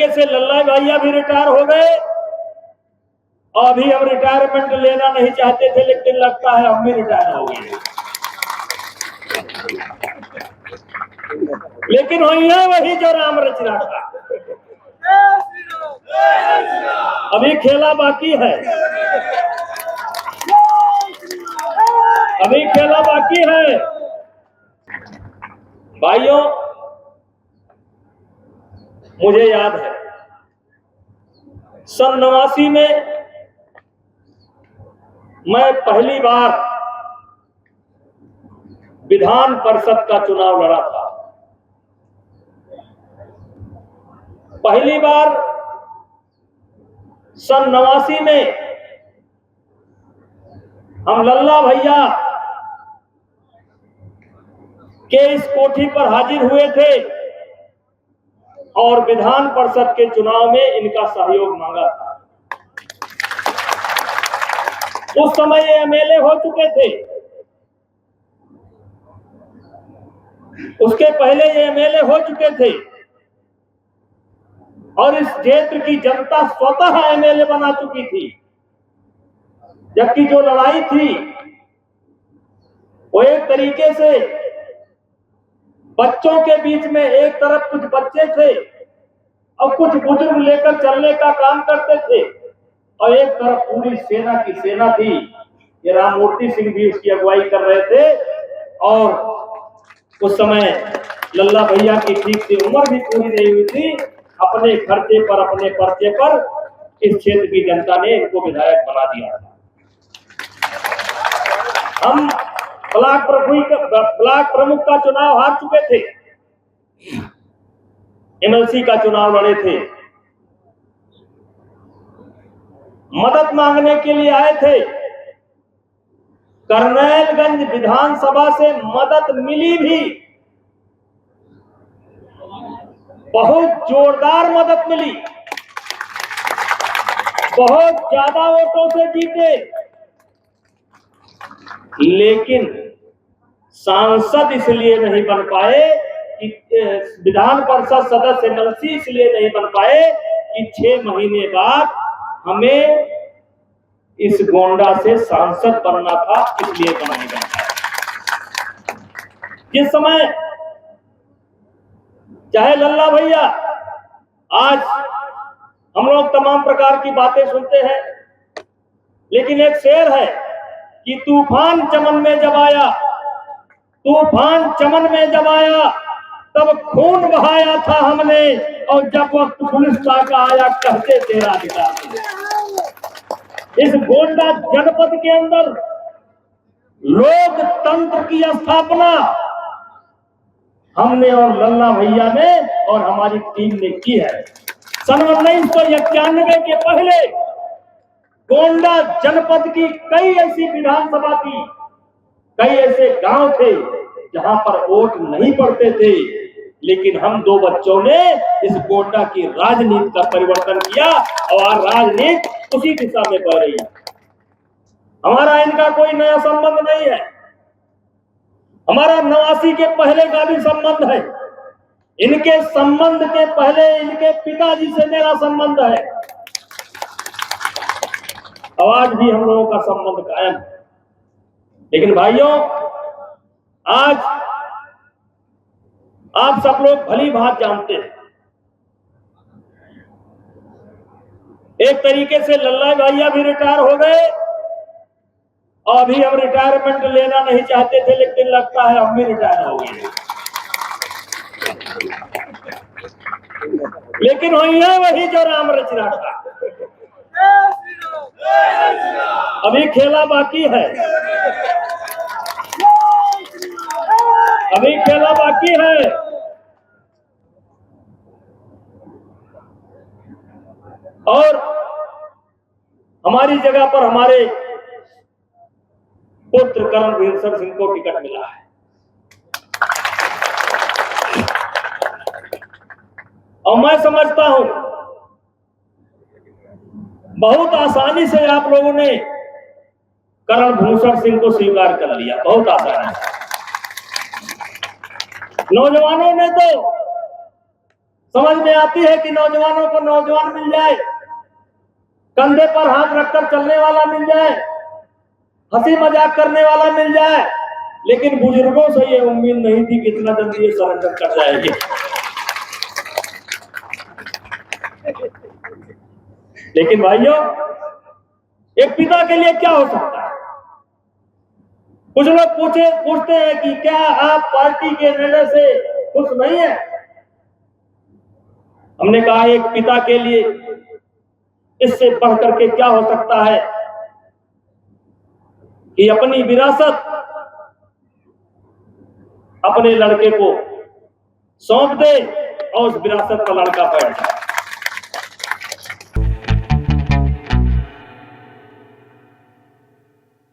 तरीके से लल्ला भैया भी रिटायर हो गए और अभी हम रिटायरमेंट लेना नहीं चाहते थे, लेकिन लगता है हम भी रिटायर हो गए। लेकिन होइया वही जो राम रचना था। अभी खेला बाकी है, अभी खेला बाकी है। भाइयों, मुझे याद है सन 89 में मैं पहली बार विधान परिषद का चुनाव लड़ा था। पहली बार सन 89 में हम लल्ला भैया के इस कोठी पर हाजिर हुए थे और विधान परिषद के चुनाव में इनका सहयोग मांगा था। उस समय ये एमएलए हो चुके थे, उसके पहले ये एमएलए हो चुके थे और इस क्षेत्र की जनता स्वतः एमएलए बना चुकी थी। जबकि जो लड़ाई थी वो एक तरीके से बच्चों के बीच में, एक तरफ कुछ बच्चे थे और कुछ बुजुर्ग लेकर चलने का काम करते थे और एक तरफ पूरी सेना की सेना थी। ये राममूर्ति सिंह भी उसकी अगुवाई कर रहे थे और उस समय लल्ला भैया की ठीक से उम्र भी पूरी नहीं हुई थी। अपने खर्चे पर, अपने पर्चे पर इस क्षेत्र की जनता ने इनको विधायक बना दिया था। हम ब्लॉक प्रमुख का चुनाव हार चुके थे, एमएलसी का चुनाव लड़े थे, मदद मांगने के लिए आए थे। करनैलगंज विधानसभा से मदद मिली भी, बहुत जोरदार मदद मिली, बहुत ज्यादा वोटों से जीते, लेकिन सांसद इसलिए नहीं बन पाए कि विधान परिषद सदस्य एमएलसी इसलिए नहीं बन पाए कि 6 महीने बाद हमें इस गोंडा से सांसद बनना था, इसलिए बनाए गए। जिस समय चाहे लल्ला भैया, आज हम लोग तमाम प्रकार की बातें सुनते हैं, लेकिन एक शेर है कि तूफान चमन में जब आया, तूफान चमन में जब आया तब खून बहाया था हमने, और जब वक्त पुलिस का आया कहते तेरा अधिकार। इस गोंडा जनपद के अंदर लोकतंत्र की स्थापना हमने और लल्ला भैया ने और हमारी टीम ने की है। सन 1991 के पहले गोंडा जनपद की कई ऐसी विधानसभा थी, कई ऐसे गांव थे जहां पर वोट नहीं पड़ते थे, लेकिन हम 2 बच्चों ने इस गोंडा की राजनीति का परिवर्तन किया और राजनीति उसी दिशा में बढ़ रही है। हमारा इनका कोई नया संबंध नहीं है, हमारा 89 के पहले का भी संबंध है। इनके संबंध के पहले इनके पिताजी से मेरा संबंध है, आज भी हम लोगों का संबंध कायम है। लेकिन भाइयों, आज आप सब लोग भली भांति जानते हैं, एक तरीके से लल्ला भैया भी रिटायर हो गए और अभी हम रिटायरमेंट लेना नहीं चाहते थे, लेकिन लगता है हम भी रिटायर हो गए। लेकिन होइया वही जो राम रचना था। अभी खेला बाकी है, अभी खेला बाकी है। और हमारी जगह पर हमारे पुत्र कर्णवीर सिंह को टिकट मिला है और मैं समझता हूं बहुत आसानी से आप लोगों ने करणभूषण सिंह को स्वीकार कर लिया, बहुत आसानी से। नौजवानों ने तो समझ में आती है कि नौजवानों को नौजवान मिल जाए, कंधे पर हाथ रखकर चलने वाला मिल जाए, हंसी मजाक करने वाला मिल जाए, लेकिन बुजुर्गों से ये उम्मीद नहीं थी कि इतना जल्दी ये सरेंडर कर जाएगी। लेकिन भाइयों, एक पिता के लिए क्या हो सकता है? कुछ लोग पूछते हैं कि क्या आप पार्टी के निर्णय से खुश नहीं है? हमने कहा एक पिता के लिए इससे बढ़कर के क्या हो सकता है कि अपनी विरासत अपने लड़के को सौंप दे और उस विरासत पर लड़का बैठ जाए।